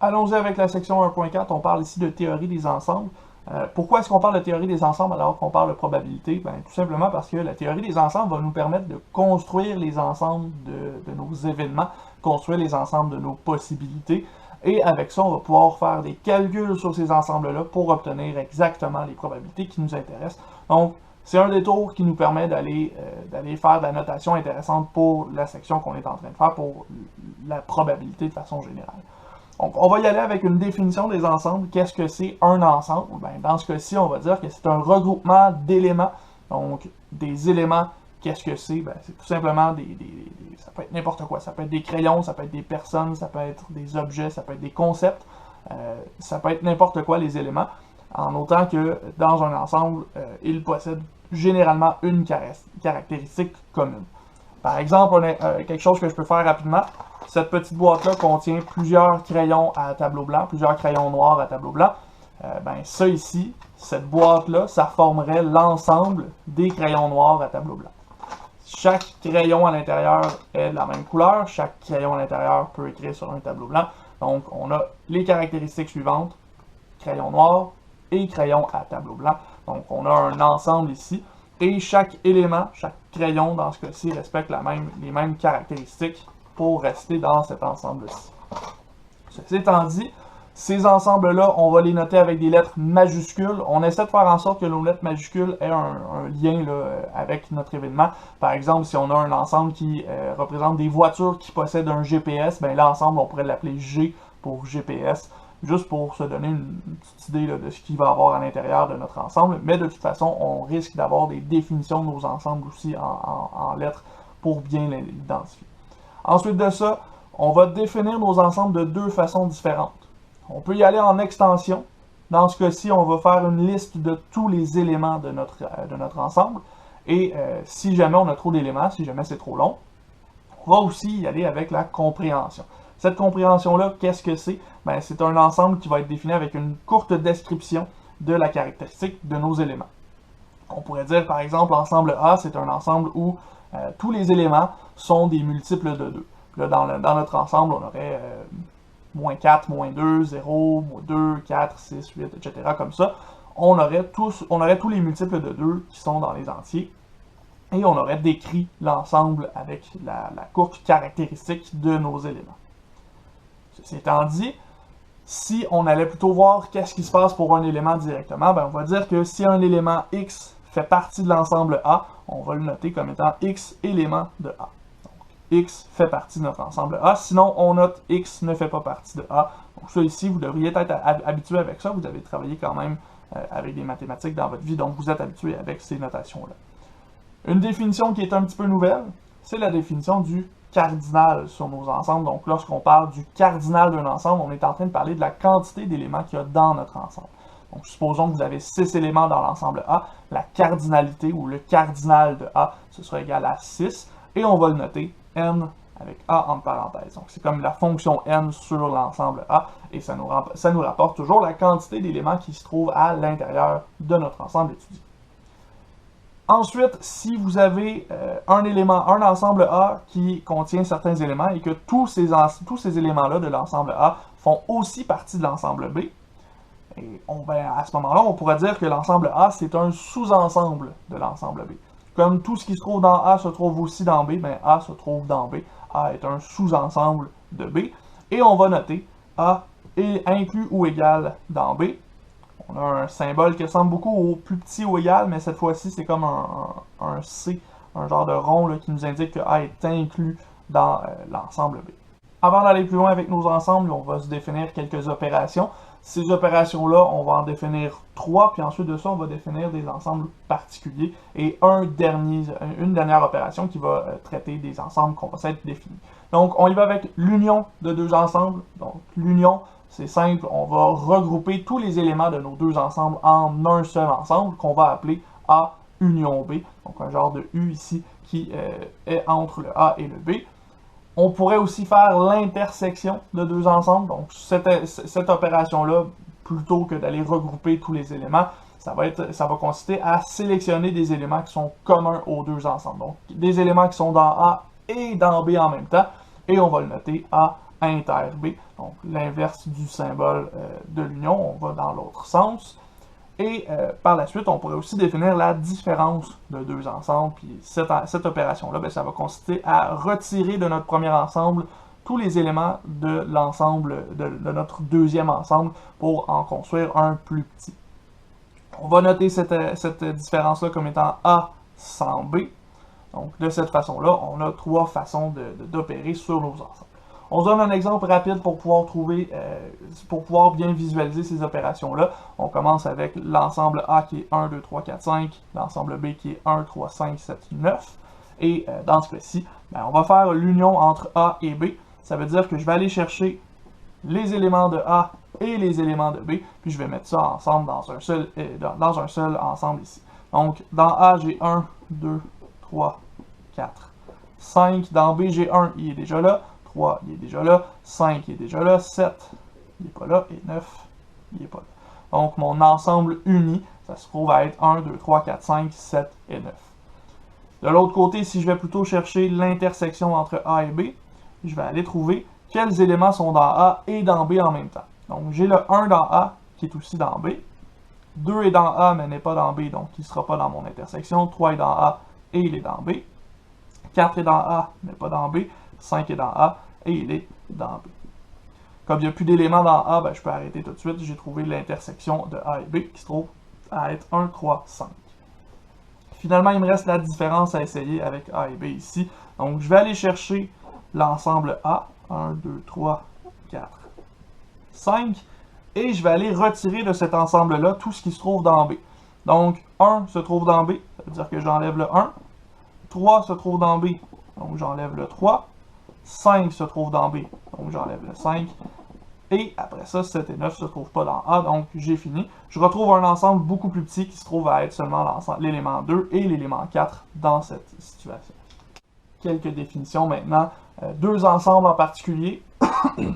Allons-y avec la section 1.4, on parle ici de théorie des ensembles. Pourquoi est-ce qu'on parle de théorie des ensembles alors qu'on parle de probabilité? Ben, tout simplement parce que la théorie des ensembles va nous permettre de construire les ensembles de nos événements, construire les ensembles de nos possibilités, et avec ça, on va pouvoir faire des calculs sur ces ensembles-là pour obtenir exactement les probabilités qui nous intéressent. Donc, c'est un détour qui nous permet d'aller faire de la notation intéressante pour la section qu'on est en train de faire, pour la probabilité de façon générale. Donc, on va y aller avec une définition des ensembles. Qu'est-ce que c'est un ensemble? Ben, dans ce cas-ci, on va dire que c'est un regroupement d'éléments. Donc, des éléments, qu'est-ce que c'est? Ben, c'est tout simplement ça peut être n'importe quoi. Ça peut être des crayons, ça peut être des personnes, ça peut être des objets, ça peut être des concepts. Ça peut être n'importe quoi, les éléments, en autant que dans un ensemble, ils possèdent généralement une caractéristique commune. Par exemple, quelque chose que je peux faire rapidement, cette petite boîte-là contient plusieurs crayons à tableau blanc, plusieurs crayons noirs à tableau blanc. Ben ça ici, cette boîte-là, ça formerait l'ensemble des crayons noirs à tableau blanc. Chaque crayon à l'intérieur est de la même couleur, chaque crayon à l'intérieur peut écrire sur un tableau blanc. Donc on a les caractéristiques suivantes, crayon noir et crayon à tableau blanc. Donc on a un ensemble ici. Et chaque élément, chaque crayon dans ce cas-ci respecte les mêmes caractéristiques pour rester dans cet ensemble-ci. Ceci étant dit, ces ensembles-là, on va les noter avec des lettres majuscules. On essaie de faire en sorte que nos lettres majuscules aient un lien là, avec notre événement. Par exemple, si on a un ensemble qui représente des voitures qui possèdent un GPS, ben l'ensemble, on pourrait l'appeler G pour GPS, juste pour se donner une petite idée là, de ce qu'il va y avoir à l'intérieur de notre ensemble. Mais de toute façon, on risque d'avoir des définitions de nos ensembles aussi en lettres pour bien l'identifier. Ensuite de ça, on va définir nos ensembles de deux façons différentes. On peut y aller en extension. Dans ce cas-ci, on va faire une liste de tous les éléments de notre ensemble. Et si jamais on a trop d'éléments, si jamais c'est trop long, on va aussi y aller avec la compréhension. Cette compréhension-là, qu'est-ce que c'est? Ben, c'est un ensemble qui va être défini avec une courte description de la caractéristique de nos éléments. On pourrait dire, par exemple, l'ensemble A, c'est un ensemble où tous les éléments sont des multiples de 2. Là, dans notre ensemble, on aurait moins 4, moins 2, 0, moins 2, 4, 6, 8, etc. Comme ça. On aurait tous les multiples de 2 qui sont dans les entiers. Et on aurait décrit l'ensemble avec la courte caractéristique de nos éléments. Ceci étant dit, si on allait plutôt voir qu'est-ce qui se passe pour un élément directement, ben on va dire que si un élément X fait partie de l'ensemble A, on va le noter comme étant X élément de A. Donc, X fait partie de notre ensemble A, sinon on note X ne fait pas partie de A. Donc ça ici, vous devriez être habitué avec ça, vous avez travaillé quand même avec des mathématiques dans votre vie, donc vous êtes habitué avec ces notations-là. Une définition qui est un petit peu nouvelle, c'est la définition du cardinal sur nos ensembles. Donc lorsqu'on parle du cardinal d'un ensemble, on est en train de parler de la quantité d'éléments qu'il y a dans notre ensemble. Donc supposons que vous avez 6 éléments dans l'ensemble A, la cardinalité ou le cardinal de A, ce sera égal à 6, et on va le noter n avec A entre parenthèses. Donc c'est comme la fonction n sur l'ensemble A, et ça nous rapporte toujours la quantité d'éléments qui se trouvent à l'intérieur de notre ensemble étudié. Ensuite, si vous avez un ensemble A qui contient certains éléments et que tous ces éléments-là de l'ensemble A font aussi partie de l'ensemble B, et à ce moment-là, on pourrait dire que l'ensemble A, c'est un sous-ensemble de l'ensemble B. Comme tout ce qui se trouve dans A se trouve aussi dans B, ben A se trouve dans B. A est un sous-ensemble de B. Et on va noter A est inclus ou égal dans B. On a un symbole qui ressemble beaucoup au plus petit ou égal, mais cette fois-ci, c'est comme un C, un genre de rond là, qui nous indique que A est inclus dans l'ensemble B. Avant d'aller plus loin avec nos ensembles, on va se définir quelques opérations. Ces opérations-là, on va en définir 3, puis ensuite de ça, on va définir des ensembles particuliers et une dernière opération qui va traiter des ensembles qu'on va s'être définis. Donc, on y va avec l'union de deux ensembles. Donc, l'union, c'est simple, on va regrouper tous les éléments de nos deux ensembles en un seul ensemble qu'on va appeler A union B. Donc, un genre de U ici qui est entre le A et le B. On pourrait aussi faire l'intersection de deux ensembles. Donc, cette opération-là, plutôt que d'aller regrouper tous les éléments, ça va consister à sélectionner des éléments qui sont communs aux deux ensembles. Donc, des éléments qui sont dans A et dans B en même temps, et on va le noter A inter B, donc l'inverse du symbole de l'union, on va dans l'autre sens. Et par la suite, on pourrait aussi définir la différence de deux ensembles. Puis cette opération-là, ben, ça va consister à retirer de notre premier ensemble tous les éléments de l'ensemble de notre deuxième ensemble pour en construire un plus petit. On va noter cette différence-là comme étant A sans B. Donc de cette façon-là, on a trois façons d'opérer sur nos ensembles. On se donne un exemple rapide pour pouvoir bien visualiser ces opérations-là. On commence avec l'ensemble A qui est 1, 2, 3, 4, 5, l'ensemble B qui est 1, 3, 5, 7, 9. Et dans ce cas-ci, ben, on va faire l'union entre A et B. Ça veut dire que je vais aller chercher les éléments de A et les éléments de B, puis je vais mettre ça ensemble dans un seul ensemble ici. Donc, dans A, j'ai 1, 2, 3, 4, 5. Dans B, j'ai 1, il est déjà là. 3, il est déjà là. 5, il est déjà là. 7, il n'est pas là. Et 9, il n'est pas là. Donc, mon ensemble uni, ça se trouve à être 1, 2, 3, 4, 5, 7 et 9. De l'autre côté, si je vais plutôt chercher l'intersection entre A et B, je vais aller trouver quels éléments sont dans A et dans B en même temps. Donc, j'ai le 1 dans A qui est aussi dans B. 2 est dans A mais n'est pas dans B, donc il ne sera pas dans mon intersection. 3 est dans A et il est dans B. 4 est dans A mais pas dans B. 5 est dans A et il est dans B. Comme il n'y a plus d'éléments dans A, ben, je peux arrêter tout de suite. J'ai trouvé l'intersection de A et B qui se trouve à être 1, 3, 5. Finalement, il me reste la différence à essayer avec A et B ici. Donc, je vais aller chercher l'ensemble A. 1, 2, 3, 4, 5. Et je vais aller retirer de cet ensemble-là tout ce qui se trouve dans B. Donc, 1 se trouve dans B, ça veut dire que j'enlève le 1. 3 se trouve dans B, donc j'enlève le 3. 5 se trouve dans B, donc j'enlève le 5. Et après ça, 7 et 9 ne se trouvent pas dans A, donc j'ai fini. Je retrouve un ensemble beaucoup plus petit qui se trouve à être seulement l'élément 2 et l'élément 4 dans cette situation. Quelques définitions maintenant. Deux ensembles en particulier,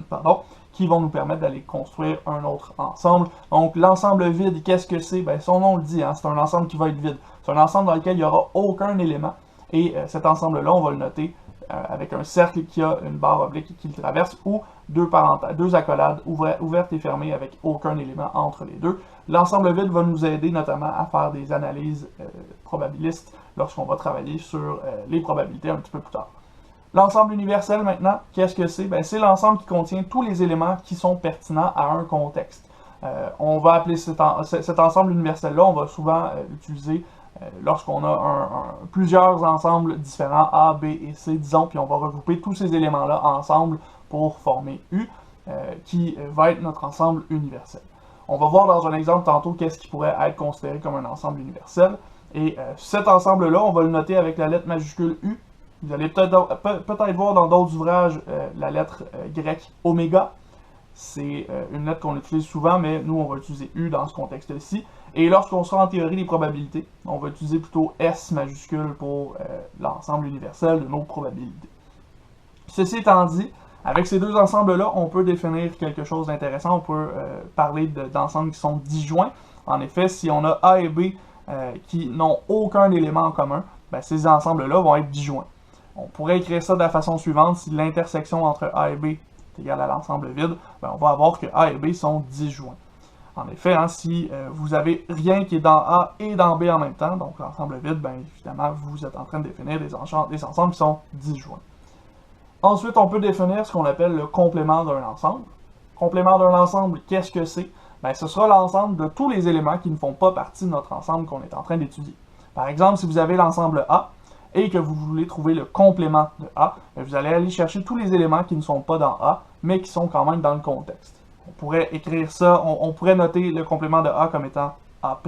pardon, qui vont nous permettre d'aller construire un autre ensemble. Donc, l'ensemble vide, qu'est-ce que c'est? Ben, son nom le dit, hein, c'est un ensemble qui va être vide. C'est un ensemble dans lequel il n'y aura aucun élément. Et cet ensemble-là, on va le noter avec un cercle qui a une barre oblique qui le traverse, ou deux accolades ouvertes et fermées avec aucun élément entre les deux. L'ensemble vide va nous aider notamment à faire des analyses probabilistes lorsqu'on va travailler sur les probabilités un petit peu plus tard. L'ensemble universel maintenant, qu'est-ce que c'est? Ben, c'est l'ensemble qui contient tous les éléments qui sont pertinents à un contexte. On va appeler cet ensemble universel-là, on va souvent l'utiliser lorsqu'on a plusieurs ensembles différents, A, B et C, disons, puis on va regrouper tous ces éléments-là ensemble pour former U, qui va être notre ensemble universel. On va voir dans un exemple tantôt qu'est-ce qui pourrait être considéré comme un ensemble universel. Et cet ensemble-là, on va le noter avec la lettre majuscule U. Vous allez peut-être voir dans d'autres ouvrages la lettre grecque oméga. C'est une lettre qu'on utilise souvent, mais nous, on va utiliser U dans ce contexte-ci. Et lorsqu'on sera en théorie des probabilités, on va utiliser plutôt S majuscule pour l'ensemble universel de nos probabilités. Ceci étant dit, avec ces deux ensembles-là, on peut définir quelque chose d'intéressant. On peut parler d'ensembles qui sont disjoints. En effet, si on a A et B qui n'ont aucun élément en commun, ben, ces ensembles-là vont être disjoints. On pourrait écrire ça de la façon suivante. Si l'intersection entre A et B est égale à l'ensemble vide, ben, on va avoir que A et B sont disjoints. En effet, hein, si vous avez rien qui est dans A et dans B en même temps, donc l'ensemble vide, ben, évidemment, vous êtes en train de définir des ensembles qui sont disjoints. Ensuite, on peut définir ce qu'on appelle le complément d'un ensemble. Complément d'un ensemble, qu'est-ce que c'est? Ben, ce sera l'ensemble de tous les éléments qui ne font pas partie de notre ensemble qu'on est en train d'étudier. Par exemple, si vous avez l'ensemble A, et que vous voulez trouver le complément de A, vous allez aller chercher tous les éléments qui ne sont pas dans A, mais qui sont quand même dans le contexte. On pourrait écrire ça, on pourrait noter le complément de A comme étant A',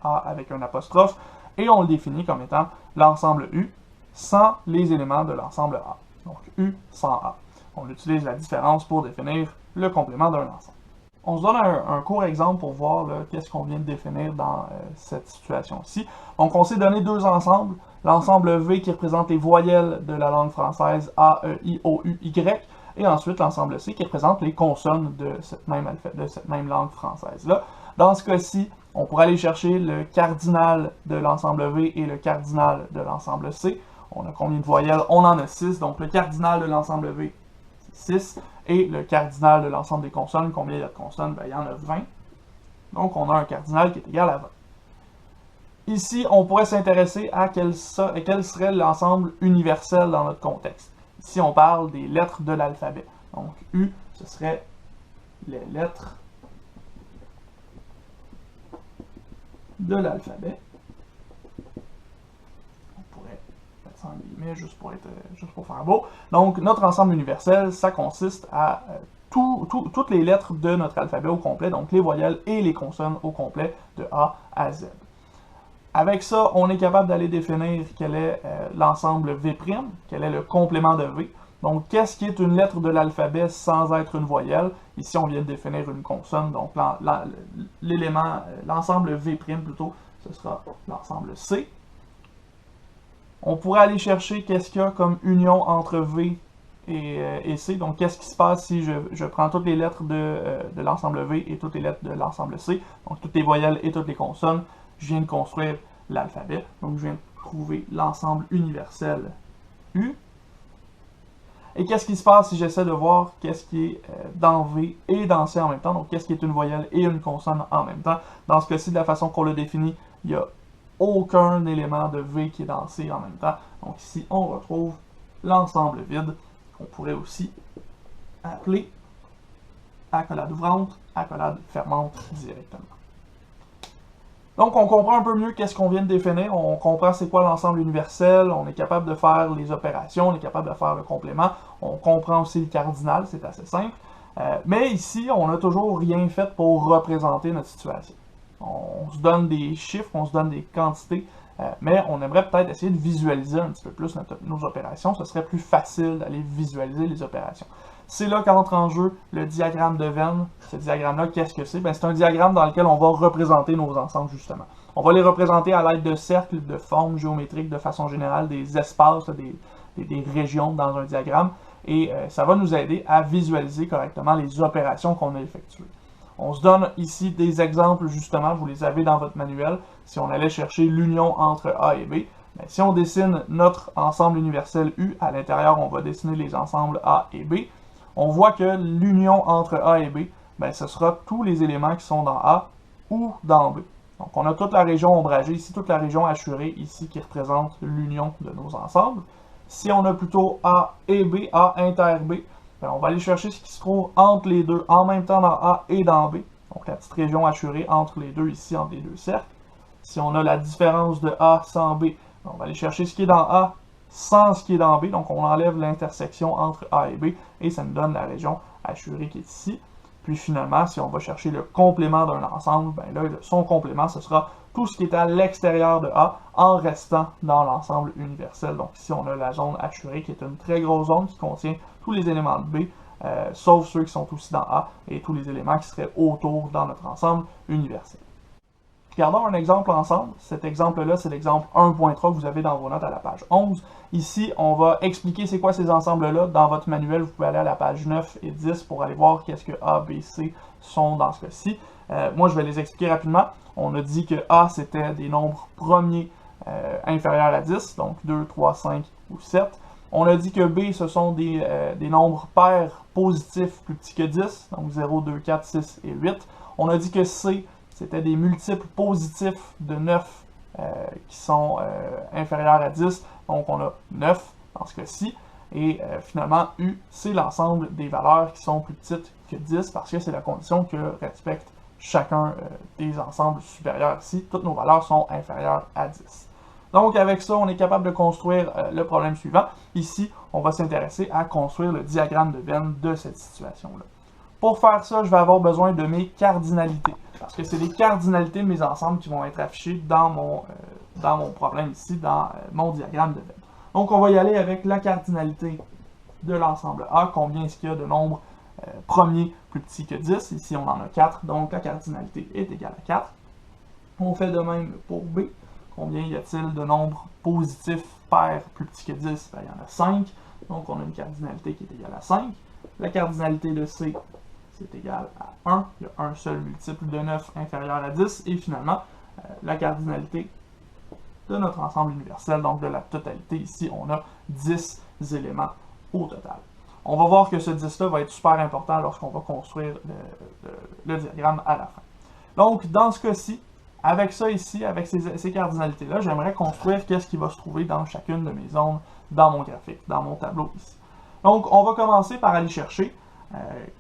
A avec un apostrophe, et on le définit comme étant l'ensemble U sans les éléments de l'ensemble A. Donc U sans A. On utilise la différence pour définir le complément d'un ensemble. On se donne un court exemple pour voir qu'est-ce qu'on vient de définir dans cette situation-ci. Donc, on s'est donné deux ensembles. L'ensemble V qui représente les voyelles de la langue française A, E, I, O, U, Y. Et ensuite, l'ensemble C qui représente les consonnes de cette même langue française-là. Dans ce cas-ci, on pourrait aller chercher le cardinal de l'ensemble V et le cardinal de l'ensemble C. On a combien de voyelles? On en a 6. Donc, le cardinal de l'ensemble V, c'est 6. et le cardinal de l'ensemble des consonnes. Combien il y a de consonnes? Ben, il y en a 20. Donc, on a un cardinal qui est égal à 20. Ici, on pourrait s'intéresser à quel serait l'ensemble universel dans notre contexte. Ici, on parle des lettres de l'alphabet. Donc, U, ce serait les lettres de l'alphabet. On pourrait mettre ça en guillemets juste pour faire beau. Donc, notre ensemble universel, ça consiste à toutes les lettres de notre alphabet au complet, donc les voyelles et les consonnes au complet, de A à Z. Avec ça, on est capable d'aller définir quel est l'ensemble V', quel est le complément de V. Donc, qu'est-ce qui est une lettre de l'alphabet sans être une voyelle? Ici, on vient de définir une consonne, donc l'ensemble V' plutôt, ce sera l'ensemble C. On pourrait aller chercher qu'est-ce qu'il y a comme union entre V et C. Donc, qu'est-ce qui se passe si je prends toutes les lettres de l'ensemble V et toutes les lettres de l'ensemble C, donc toutes les voyelles et toutes les consonnes. Je viens de construire l'alphabet, donc je viens de trouver l'ensemble universel U. Et qu'est-ce qui se passe si j'essaie de voir qu'est-ce qui est dans V et dans C en même temps, donc qu'est-ce qui est une voyelle et une consonne en même temps. Dans ce cas-ci, de la façon qu'on le définit, il n'y a aucun élément de V qui est dans C en même temps. Donc ici, on retrouve l'ensemble vide, qu'on pourrait aussi appeler accolade ouvrante, accolade fermante directement. Donc, on comprend un peu mieux qu'est-ce qu'on vient de définir, on comprend c'est quoi l'ensemble universel, on est capable de faire les opérations, on est capable de faire le complément, on comprend aussi le cardinal, c'est assez simple. Mais ici, on n'a toujours rien fait pour représenter notre situation. On se donne des chiffres, on se donne des quantités, mais on aimerait peut-être essayer de visualiser un petit peu plus nos opérations. Ce serait plus facile d'aller visualiser les opérations. C'est là qu'entre en jeu le diagramme de Venn. Ce diagramme-là, qu'est-ce que c'est? Ben, c'est un diagramme dans lequel on va représenter nos ensembles, justement. On va les représenter à l'aide de cercles, de formes géométriques, de façon générale, des espaces, des régions dans un diagramme. Et ça va nous aider à visualiser correctement les opérations qu'on a effectuées. On se donne ici des exemples, justement, vous les avez dans votre manuel. Si on allait chercher l'union entre A et B, ben, si on dessine notre ensemble universel U, à l'intérieur, on va dessiner les ensembles A et B. On voit que l'union entre A et B, ben, ce sera tous les éléments qui sont dans A ou dans B. Donc, on a toute la région ombragée ici, toute la région hachurée ici qui représente l'union de nos ensembles. Si on a plutôt A et B, A inter B, ben, on va aller chercher ce qui se trouve entre les deux, en même temps dans A et dans B. Donc, la petite région hachurée entre les deux ici, entre les deux cercles. Si on a la différence de A sans B, ben, on va aller chercher ce qui est dans A sans ce qui est dans B, donc on enlève l'intersection entre A et B, et ça nous donne la région hachurée qui est ici. Puis finalement, si on va chercher le complément d'un ensemble, ben là, son complément, ce sera tout ce qui est à l'extérieur de A, en restant dans l'ensemble universel. Donc ici, on a la zone hachurée, qui est une très grosse zone qui contient tous les éléments de B, sauf ceux qui sont aussi dans A, et tous les éléments qui seraient autour dans notre ensemble universel. Regardons un exemple ensemble. Cet exemple-là, c'est l'exemple 1.3 que vous avez dans vos notes à la page 11. Ici, on va expliquer c'est quoi ces ensembles-là. Dans votre manuel, vous pouvez aller à la page 9 et 10 pour aller voir qu'est-ce que A, B, C sont dans ce cas-ci. Moi, je vais les expliquer rapidement. On a dit que A, c'était des nombres premiers inférieurs à 10, donc 2, 3, 5 ou 7. On a dit que B, ce sont des nombres pairs positifs plus petits que 10, donc 0, 2, 4, 6 et 8. On a dit que C, c'était des multiples positifs de 9 qui sont inférieurs à 10. Donc, on a 9 dans ce cas-ci. Et finalement, U, c'est l'ensemble des valeurs qui sont plus petites que 10 parce que c'est la condition que respecte chacun des ensembles supérieurs ici. Toutes nos valeurs sont inférieures à 10. Donc, avec ça, on est capable de construire le problème suivant. Ici, on va s'intéresser à construire le diagramme de Venn de cette situation-là. Pour faire ça, je vais avoir besoin de mes cardinalités. Parce que c'est les cardinalités de mes ensembles qui vont être affichées dans mon problème ici, dans mon diagramme de Venn. Donc, on va y aller avec la cardinalité de l'ensemble A. Combien est-ce qu'il y a de nombres premiers plus petits que 10? Ici, on en a 4, donc la cardinalité est égale à 4. On fait de même pour B. Combien y a-t-il de nombres positifs pairs plus petits que 10? Ben, il y en a 5, donc on a une cardinalité qui est égale à 5. La cardinalité de C, c'est égal à 1. Il y a un seul multiple de 9 inférieur à 10. Et finalement, la cardinalité de notre ensemble universel, donc de la totalité. Ici, on a 10 éléments au total. On va voir que ce 10-là va être super important lorsqu'on va construire le diagramme à la fin. Donc, dans ce cas-ci, avec ça ici, avec ces cardinalités-là, j'aimerais construire qu'est-ce qui va se trouver dans chacune de mes zones dans mon graphique, dans mon tableau ici. Donc, on va commencer par aller chercher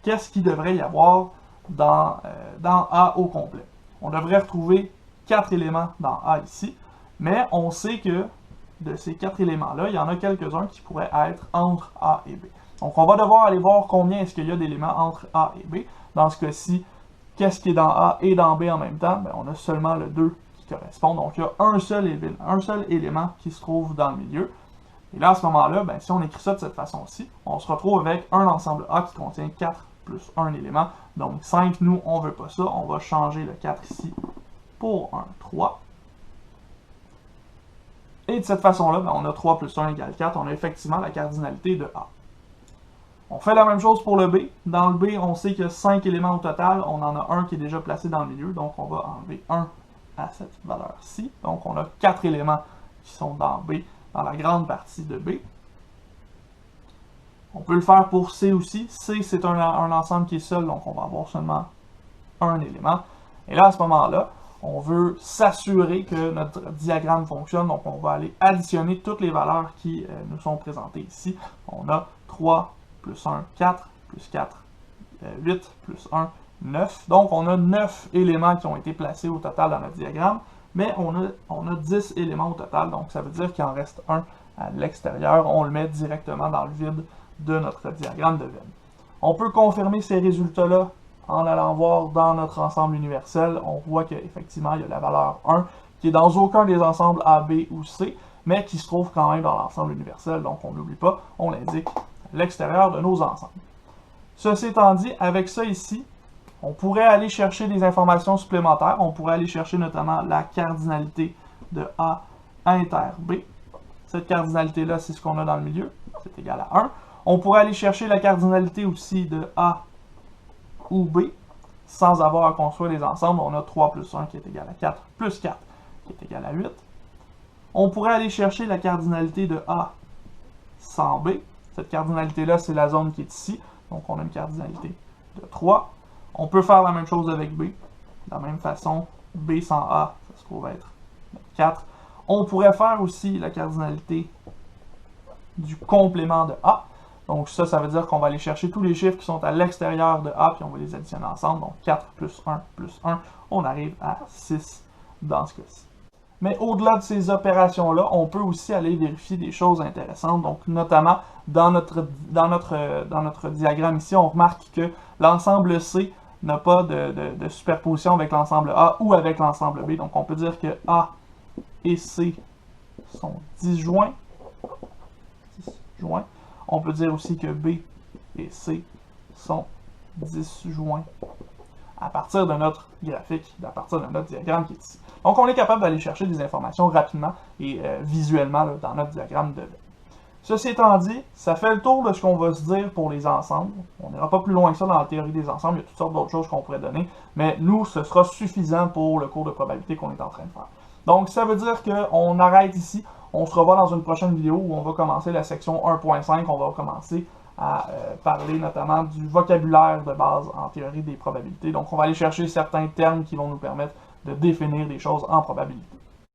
qu'est-ce qu'il devrait y avoir dans A au complet. On devrait retrouver 4 éléments dans A ici, mais on sait que de ces 4 éléments-là, il y en a quelques-uns qui pourraient être entre A et B. Donc, on va devoir aller voir combien est-ce qu'il y a d'éléments entre A et B. Dans ce cas-ci, qu'est-ce qui est dans A et dans B en même temps? Ben, on a seulement le 2 qui correspond. Donc, il y a un seul élément qui se trouve dans le milieu. Et là, à ce moment-là, ben, si on écrit ça de cette façon-ci, on se retrouve avec un ensemble A qui contient 4 plus un élément. Donc, 5, nous, on ne veut pas ça. On va changer le 4 ici pour un 3. Et de cette façon-là, ben, on a 3 plus 1 égale 4. On a effectivement la cardinalité de A. On fait la même chose pour le B. Dans le B, on sait qu'il y a 5 éléments au total. On en a un qui est déjà placé dans le milieu. Donc, on va enlever 1 à cette valeur-ci. Donc, on a 4 éléments qui sont dans B, dans la grande partie de B. On peut le faire pour C aussi. C, c'est un ensemble qui est seul, donc on va avoir seulement un élément. Et là, à ce moment-là, on veut s'assurer que notre diagramme fonctionne. Donc, on va aller additionner toutes les valeurs qui nous sont présentées ici. On a 3 plus 1, 4, plus 4, 8, plus 1, 9. Donc, on a 9 éléments qui ont été placés au total dans notre diagramme, mais on a 10 éléments au total. Donc, ça veut dire qu'il en reste un à l'extérieur. On le met directement dans le vide de notre diagramme de Venn. On peut confirmer ces résultats-là en allant voir dans notre ensemble universel. On voit qu'effectivement, il y a la valeur 1 qui est dans aucun des ensembles A, B ou C, mais qui se trouve quand même dans l'ensemble universel. Donc, on n'oublie pas, on l'indique à l'extérieur de nos ensembles. Ceci étant dit, avec ça ici, on pourrait aller chercher des informations supplémentaires. On pourrait aller chercher notamment la cardinalité de A inter B. Cette cardinalité-là, c'est ce qu'on a dans le milieu. C'est égal à 1. On pourrait aller chercher la cardinalité aussi de A ou B, sans avoir à construire les ensembles. On a 3 plus 1 qui est égal à 4, plus 4 qui est égal à 8. On pourrait aller chercher la cardinalité de A sans B. Cette cardinalité-là, c'est la zone qui est ici. Donc, on a une cardinalité de 3. On peut faire la même chose avec B. De la même façon, B sans A, ça se trouve être 4. On pourrait faire aussi la cardinalité du complément de A. Donc ça veut dire qu'on va aller chercher tous les chiffres qui sont à l'extérieur de A, puis on va les additionner ensemble. Donc 4 plus 1, on arrive à 6 dans ce cas-ci. Mais au-delà de ces opérations-là, on peut aussi aller vérifier des choses intéressantes. Donc notamment, dans notre diagramme ici, on remarque que l'ensemble C n'a pas de superposition avec l'ensemble A ou avec l'ensemble B. Donc on peut dire que A et C sont disjoints. On peut dire aussi que B et C sont disjoints à partir de notre graphique, à partir de notre diagramme qui est ici. Donc, on est capable d'aller chercher des informations rapidement et visuellement là, dans notre diagramme de Venn. Ceci étant dit, ça fait le tour de ce qu'on va se dire pour les ensembles. On n'ira pas plus loin que ça dans la théorie des ensembles, il y a toutes sortes d'autres choses qu'on pourrait donner, mais nous, ce sera suffisant pour le cours de probabilité qu'on est en train de faire. Donc, ça veut dire qu'on arrête ici. On se revoit dans une prochaine vidéo où on va commencer la section 1.5. On va commencer à parler notamment du vocabulaire de base en théorie des probabilités. Donc, on va aller chercher certains termes qui vont nous permettre de définir des choses en probabilité.